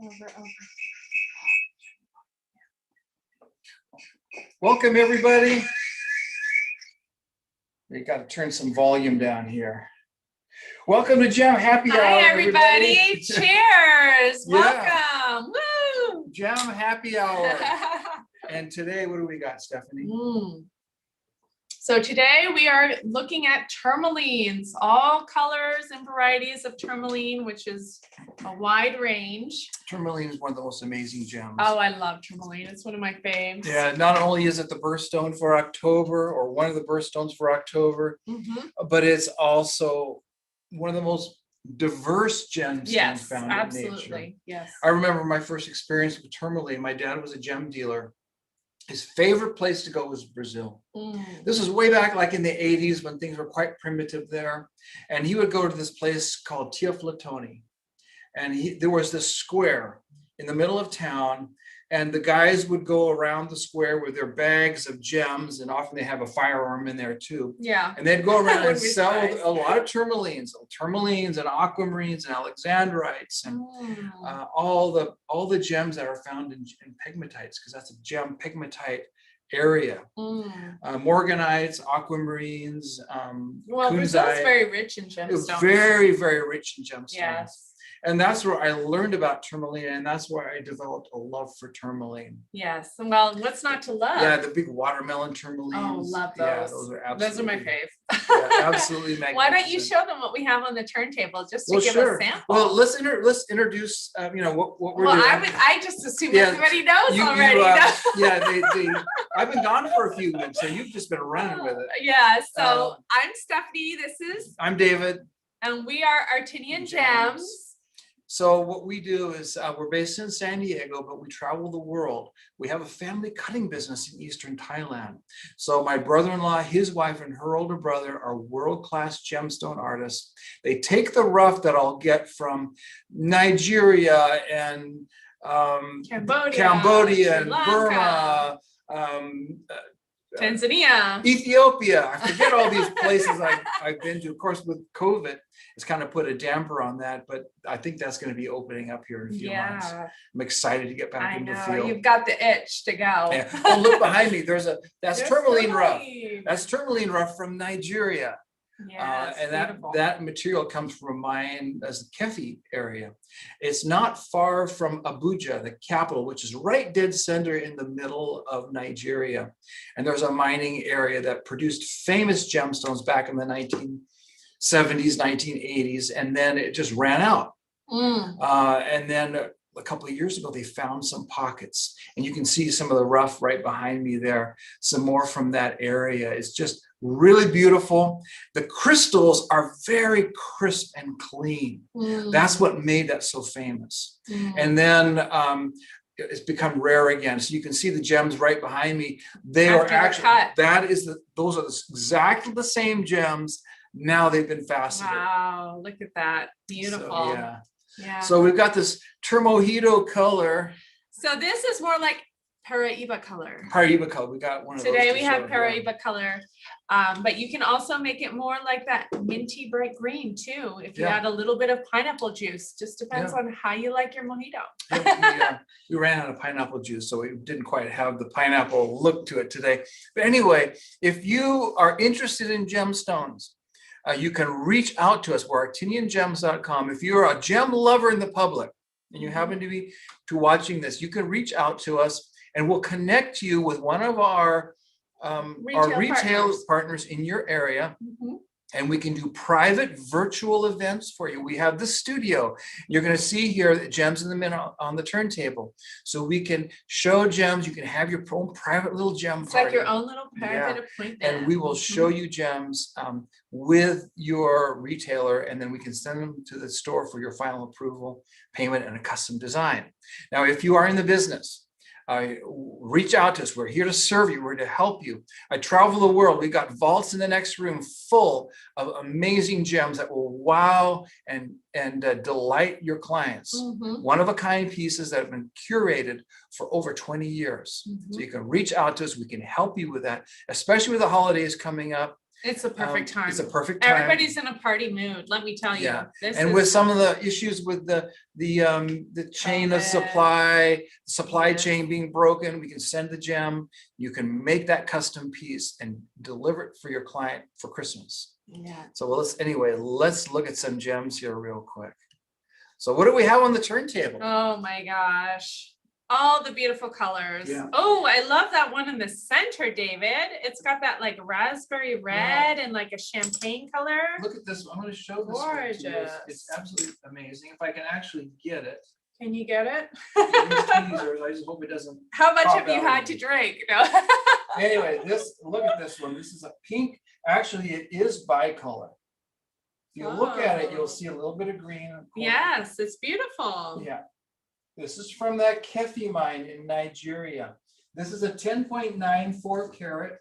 over. Welcome, everybody. We got to turn some volume down here. Welcome to Gem Happy Hour. Hi, everybody. Cheers. Yeah. Welcome. Woo. Gem Happy Hour. And today, what do we got, Stephanie? So today we are looking at tourmalines, all colors and varieties of tourmaline, which is a wide range. Tourmaline is one of the most amazing gems. Oh, I love tourmaline. It's one of my faves. Yeah, not only is it the birthstone for October, or one of the birthstones for October, but it's also one of the most diverse gemstones found in nature. Yes. I remember my first experience with tourmaline. My dad was a gem dealer. His favorite place to go was Brazil. This was way back like in the 80s when things were quite primitive there. And he would go to this place called Teoflotone. And there was this square in the middle of town. And the guys would go around the square with their bags of gems. And often they have a firearm in there too. Yeah. And they'd go around and sell a lot of tourmalines and aquamarines and alexandrites and all the gems that are found in pegmatites, because that's a gem pegmatite area. Morganites, aquamarines, well, Brazil's very rich in gemstones. Very, very rich in gemstones. Yes. And that's where I learned about tourmaline, and that's where I developed a love for tourmaline. Yes. Well, what's not to love? Yeah, the big watermelon tourmalines. Oh, love those. Yeah, those are absolutely. Those are my fave. Yeah, absolutely magnificent. Why don't you show them what we have on the turntable just to give a sample? Well, let's introduce. What we're doing. I just assume everybody knows already. I've been gone for a few weeks, so you've just been running with it. Yeah. So I'm Stephanie. I'm David. And we are Artinian Gems. So what we do is we're based in San Diego, but we travel the world. We have a family cutting business in Eastern Thailand. So my brother-in-law, his wife, and her older brother are world-class gemstone artists. They take the rough that I'll get from Nigeria and Cambodia and Burma, Tanzania, Ethiopia. I forget all these places I've been to. Of course, with COVID, it's kind of put a damper on that, but I think that's going to be opening up here in a few months. I'm excited to get back into the field. You've got the itch to go. Yeah. Oh, look behind me. That's tourmaline rough. That's tourmaline rough from Nigeria. Yes, and that material comes from a mine as the Kefi area. It's not far from Abuja, the capital, which is right dead center in the middle of Nigeria. And there's a mining area that produced famous gemstones back in the 1970s, 1980s, and then it just ran out. And then a couple of years ago, they found some pockets, and you can see some of the rough right behind me there. Some more from that area. It's just really beautiful. The crystals are very crisp and clean. That's what made that so famous. And then it's become rare again. So you can see the gems right behind me. They are actually those are exactly the same gems. Now they've been faceted. Wow, look at that. Beautiful. So, yeah. So we've got this Turmojito color. So this is more like Paraiba color. Paraiba color. We got one of those. Today we have Paraiba color. But you can also make it more like that minty bright green too. If you add a little bit of pineapple juice, just depends on how you like your mojito. We ran out of pineapple juice, so we didn't quite have the pineapple look to it today. But anyway, if you are interested in gemstones, you can reach out to us. We're artiniangems.com. If you're a gem lover in the public and you happen to be watching this, you can reach out to us and we'll connect you with one of our retail partners in your area. And we can do private virtual events for you. We have the studio. You're going to see here the gems in the middle on the turntable. So we can show gems. You can have your own private little gem It's party. like your own little private appointment. And we will show you gems with your retailer, and then we can send them to the store for your final approval, payment, and a custom design. Now, if you are in the business, reach out to us. We're here to serve you. We're to help you. I travel the world. We've got vaults in the next room full of amazing gems that will wow and delight your clients. One-of-a-kind pieces that have been curated for over 20 years. So you can reach out to us. We can help you with that, especially with the holidays coming up. It's a perfect time. It's a perfect time. Everybody's in a party mood, let me tell you. Yeah. This And is- with some of the issues with the chain of COVID. supply Yes. chain being broken, we can send the gem. You can make that custom piece and deliver it for your client for Christmas. Yeah. So let's look at some gems here real quick. So what do we have on the turntable? Oh my gosh. All the beautiful colors. Yeah. Oh, I love that one in the center, David. It's got that like raspberry red and like a champagne color. Look at this. I'm going to show this one to you. Gorgeous. It's absolutely amazing. If I can actually get it. Can you get it? These teasers, I just hope it doesn't. How much pop have you out had of to me. drink? No. Anyway, look at this one. This is a pink. Actually, it is bicolor. If you look at it, you'll see a little bit of green. Yes, it's beautiful. Yeah. This is from that Kefi mine in Nigeria. This is a 10.94 carat.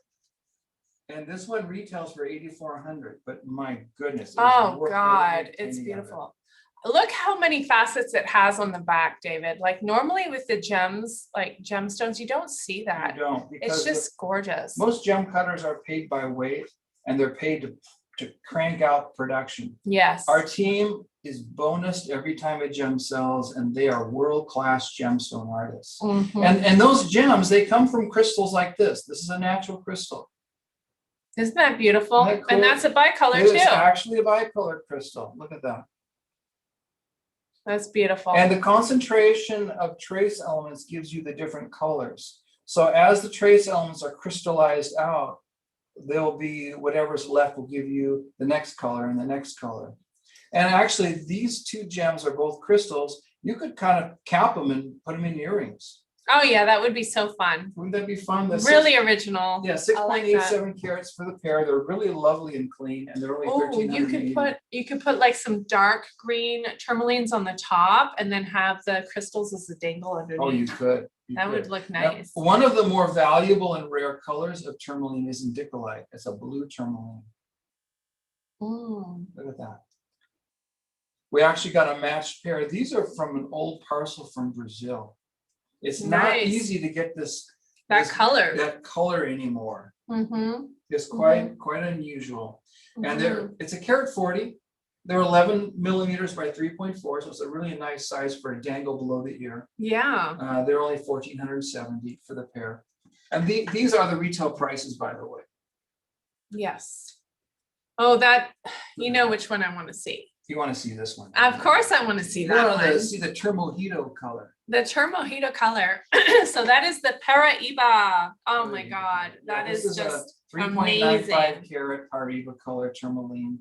And this one retails for 8,400. But my goodness. Oh God, it's beautiful. Look how many facets it has on the back, David. Like normally with the gems, like gemstones, you don't see that. You don't, It's because just gorgeous. most gem cutters are paid by weight and they're paid to crank out production. Yes. Our team is bonused every time a gem sells, and they are world-class gemstone artists. Mhm. And those gems, they come from crystals like this. This is a natural crystal. Isn't that beautiful? Isn't that cool? And that's a bicolor It is too. actually a bicolor crystal. Look at that. That's beautiful. And the concentration of trace elements gives you the different colors. So as the trace elements are crystallized out, there'll be whatever's left will give you the next color and the next color. And actually, these two gems are both crystals. You could kind of cap them and put them in earrings. Oh yeah, that would be so fun. Wouldn't that be fun? The Really original. Yeah, I like that. 6.87 carats for the pair. They're really lovely and clean, and they're only Oh, 1,380. you could put like some dark green tourmalines on the top and then have the crystals as a dangle underneath. Oh, you could. You That could. would look Now, nice. one of the more valuable and rare colors of tourmaline is indicolite. It's a blue tourmaline. Mm. Look at that. We actually got a matched pair. These are from an old parcel from Brazil. It's not Nice. easy to get That color. that color anymore. Mm-hmm. It's quite unusual. And it's a carat 40. They're 11 millimeters by 3.4, so it's a really nice size for a dangle below the ear. Yeah. They're only 1,470 for the pair. And these are the retail prices, by the way. Yes. Oh, that, you know which one I want to see. You want to see this one? Of course I want to see You that want to one. see the Tourmojito color. The Tourmojito color. So that is the Paraiba. Oh my God. That This is a just 3.95 amazing. carat Paraiba color tourmaline.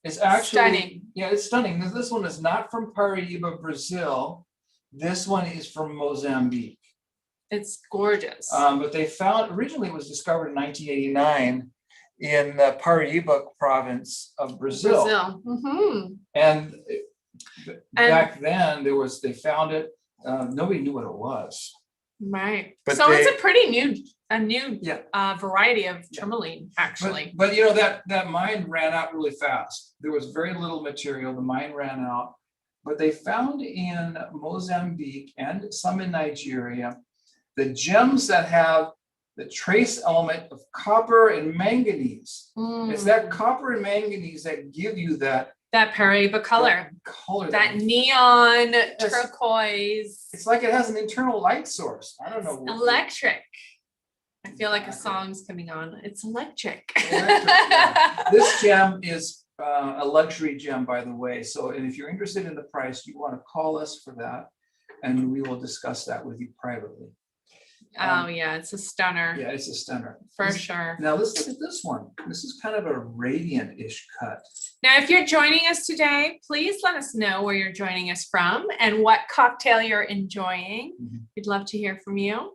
It's actually Stunning. Yeah, it's stunning. This one is not from Paraiba, Brazil. This one is from Mozambique. It's gorgeous. But they found originally it was discovered in 1989 in the Paraiba province of Brazil. Mm-hmm. And back then they found it. Nobody knew what it was. Right. But So it's they- a pretty new Yeah. variety of tourmaline, actually. But you know that mine ran out really fast. There was very little material. The mine ran out. But they found in Mozambique and some in Nigeria, the gems that have the trace element of copper and manganese. It's that copper and manganese that give you that Paraiba color. color. That neon turquoise. It's like it has an internal light source. I don't know. Electric. I feel like a song's coming on. It's electric. Yeah. This gem is a luxury gem, by the way. So, and if you're interested in the price, you want to call us for that, and we will discuss that with you privately. Oh yeah, it's a stunner. Yeah, it's a stunner. For sure. Now let's look at this one. This is kind of a radiant-ish cut. Now, if you're joining us today, please let us know where you're joining us from and what cocktail you're enjoying. Mhm. We'd love to hear from you.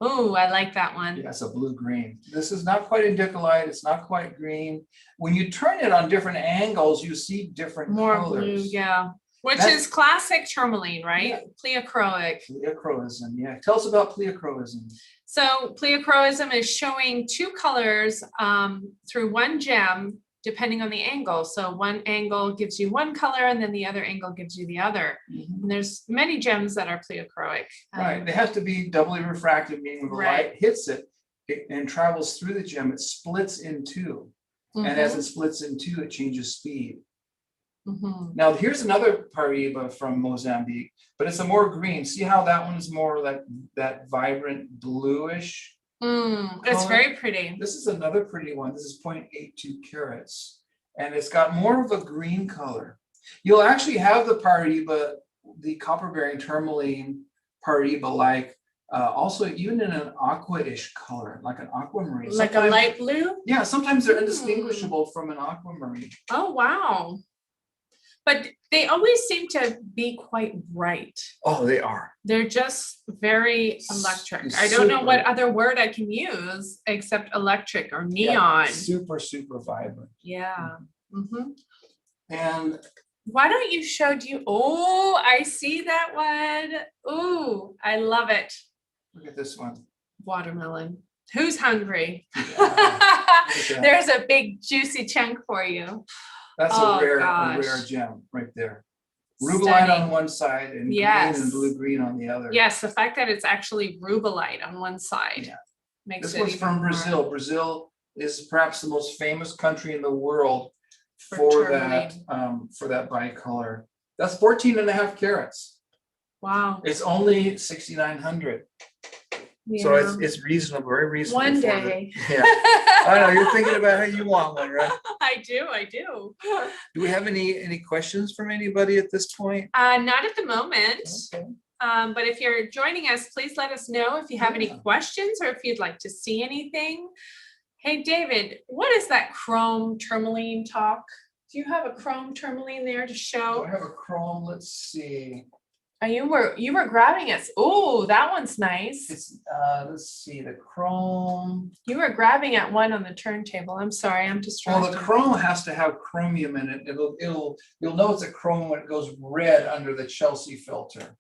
Oh, I like that one. Yeah, it's a blue-green. This is not quite indicolite. It's not quite green. When you turn it on different angles, you see different More colors. blue, yeah. Which That's- is classic tourmaline, right? Pleochroic. Pleochroism, yeah. Tell us about pleochroism. So pleochroism is showing two colors through one gem, depending on the angle. So one angle gives you one color and then the other angle gives you the other. And there's many gems that are pleochroic. Right, they have to be doubly refractive, meaning when the Right. light hits it and travels through the gem, it splits in two. And as it splits in two, it changes speed. Mhm. Now, here's another Paraiba from Mozambique, but it's a more green. See how that one is more like that vibrant bluish? It's color? very pretty. This is another pretty one. This is 0.82 carats, and it's got more of a green color. You'll actually have the Paraiba, the copper-bearing tourmaline Paraiba, like also even in an aqua-ish color, like an aquamarine. Like a Sometimes- light blue? Yeah, sometimes they're indistinguishable from an aquamarine. Oh, wow. But they always seem to be quite bright. Oh, they are. They're just very electric. I don't know what other word I can use except electric or neon. Super, super vibrant. Yeah. Mhm. And Why don't you show, oh, I see that one. Ooh, I love it. look at this one. Watermelon. Who's hungry? Yeah, There's a big juicy chunk for you. that's Oh, a rare gosh. gem right there. Rubellite Stunning. on one side and green Yes. and blue-green on the other. Yes, the fact that it's actually rubellite on one side Yeah. makes This it one's even from more Brazil. Brazil is perhaps the most famous country in the world for for tourmaline. that bicolor. That's 14.5 carats. Wow. It's only 6,900. So it's reasonable, very reasonable. One for the- day. Yeah. I know, you're thinking about how you want one, right? I do. Do we have any questions from anybody at this point? Not at the moment. Okay. But if you're joining us, please let us know if you have any Yeah. questions or if you'd like to see anything. Hey, David, what is that chrome tourmaline talk? Do you have a chrome tourmaline there to Do show? I have a chrome? Let's see. Oh, you were grabbing it. Oh, that one's nice. It's let's see, the chrome. You were grabbing at one on the turntable. I'm sorry, I'm Well, distracted. the chrome has to have chromium in it. You'll know it's a chrome when it goes red under the Chelsea filter.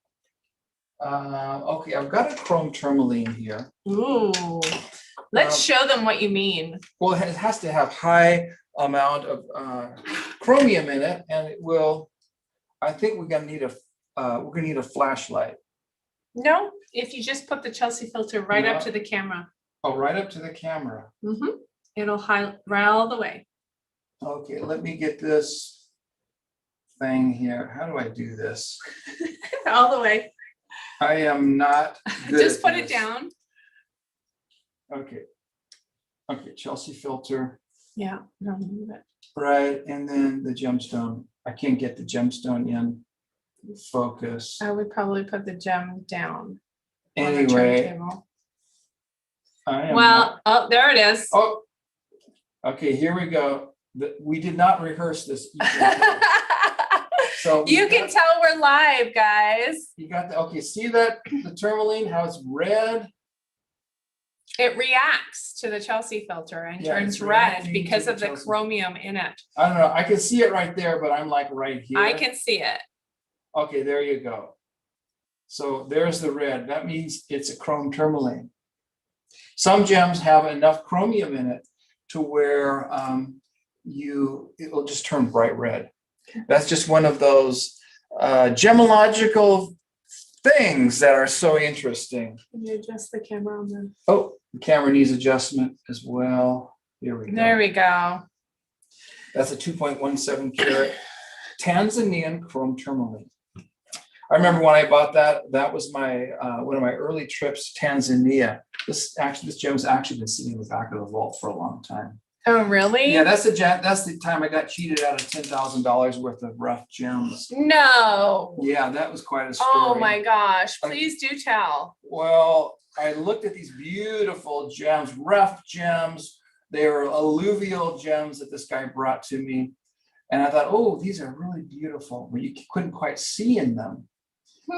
Okay, I've got a chrome tourmaline here. Ooh, let's show them what you mean. Well, it has to have high amount of chromium in it, and it will. I think we're gonna need a flashlight. No, if you just put the Chelsea filter right up Yeah. to the camera. Oh, right up to the camera. It'll highlight right all the way. Okay, let me get this thing here. How do I do this? All the way. I am not good Just at put it this. down. Okay. Okay, Chelsea filter, Yeah. No, move it. right, and then the gemstone. I can't get the gemstone in focus. I would probably put the gem down on the Anyway, turntable. I am Well, oh, there it is. Oh, okay, here we go. We did not rehearse this. You can tell. So You can tell we're live, guys. You got the, okay, see that, the tourmaline, how it's red? It reacts to the Chelsea filter and Yeah, turns it's red reacting because to of the the Chelsea. chromium in it. I don't know, I can see it right there, but I'm like right here. I can see it. Okay, there you go. So there's the red. That means it's a chrome tourmaline. Some gems have enough chromium in it to where it'll just turn bright red. That's just one of those gemological things that are so interesting. Can you adjust the camera on the? Oh, the camera needs adjustment as well. Here we go. There we go. That's a 2.17 carat Tanzanian chrome tourmaline. I remember when I bought that, that was my one of my early trips to Tanzania. This gem's actually been sitting in the back of the vault for a long time. Oh, really? Yeah, that's the time I got cheated out of $10,000 worth of rough gems. No. Yeah, that was quite a story. Oh my gosh, please do tell. Well, I looked at these beautiful gems, rough gems. They were alluvial gems that this guy brought to me. And I thought, oh, these are really beautiful. But you couldn't quite see in them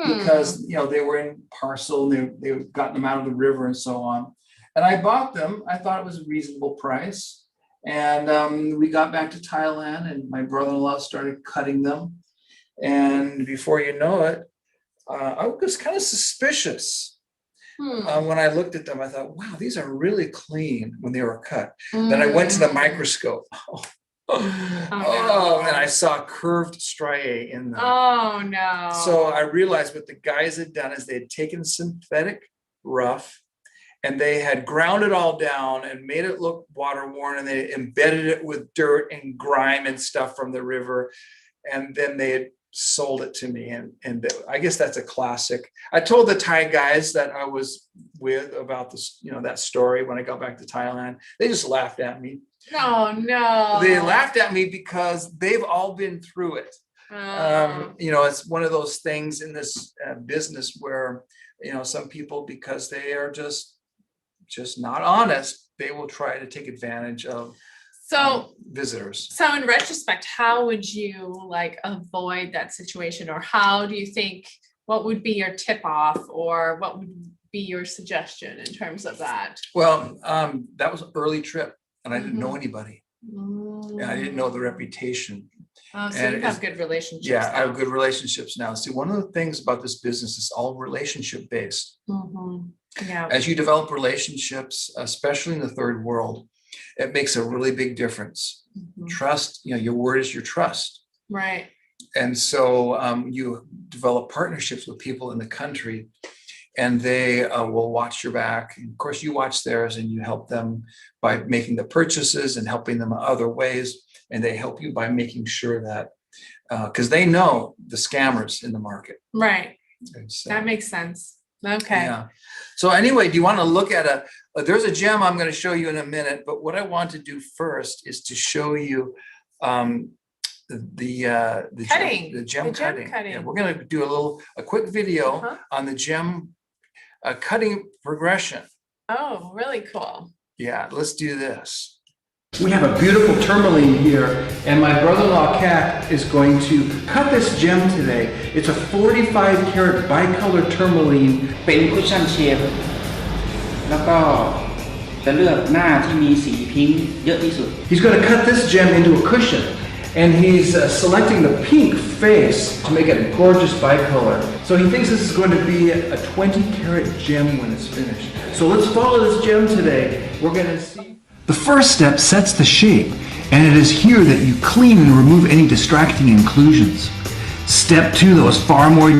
because, they were in parcel and they had gotten them out of the river and so on. And I bought them. I thought it was a reasonable price. And we got back to Thailand and my brother-in-law started cutting them. And before you know it, I was kind of suspicious. When I looked at them, I thought, wow, these are really clean when they were cut. Then I went to the microscope. Oh, and I saw curved striae in them. Oh no. So I realized what the guys had done is they had taken synthetic rough and they had ground it all down and made it look water worn, and they embedded it with dirt and grime and stuff from the river. And then they had sold it to me. And I guess that's a classic. I told the Thai guys that I was with about this, that story when I got back to Thailand. They just laughed at me. No. They laughed at me because they've all been through it. It's one of those things in this business where, some people, because they are just not honest, they will try to take advantage of visitors. So in retrospect, how would you avoid that situation, or what would be your tip off, or what would be your suggestion in terms of that? Well, that was an early trip, and I didn't know anybody. And I didn't know the reputation. Oh, so you have good relationships. Yeah, now. I have good relationships now. See, one of the things about this business is all relationship based. Yeah. As you develop relationships, especially in the third world, it makes a really big difference. Trust, your word is your trust. Right. And so you develop partnerships with people in the country, and they will watch your back. And of course, you watch theirs, and you help them by making the purchases and helping them in other ways. And they help you by making sure that, because they know the scammers in the market. Right. So, that makes sense. Okay. Yeah. So anyway, do you want to look at there's a gem I'm going to show you in a minute, but what I want to do first is to show you the gem cutting. Yeah, we're going to do a quick video on the gem cutting progression. Oh, really cool. Yeah, let's do this. We have a beautiful tourmaline here, and my brother-in-law Kat is going to cut this gem today. It's a 45 karat bicolor tourmaline. เป็นคุชชั่นเชฟแล้วก็จะเลือกหน้าที่มีสีพิงค์เยอะที่สุด He's going to cut this gem into a cushion, and he's selecting the pink face to make it a gorgeous bicolor. So he thinks this is going to be a 20 karat gem when it's finished. So let's follow this gem today. We're going to see. The first step sets the shape, and it is here that you clean and remove any distracting inclusions. Step 2, though, is far more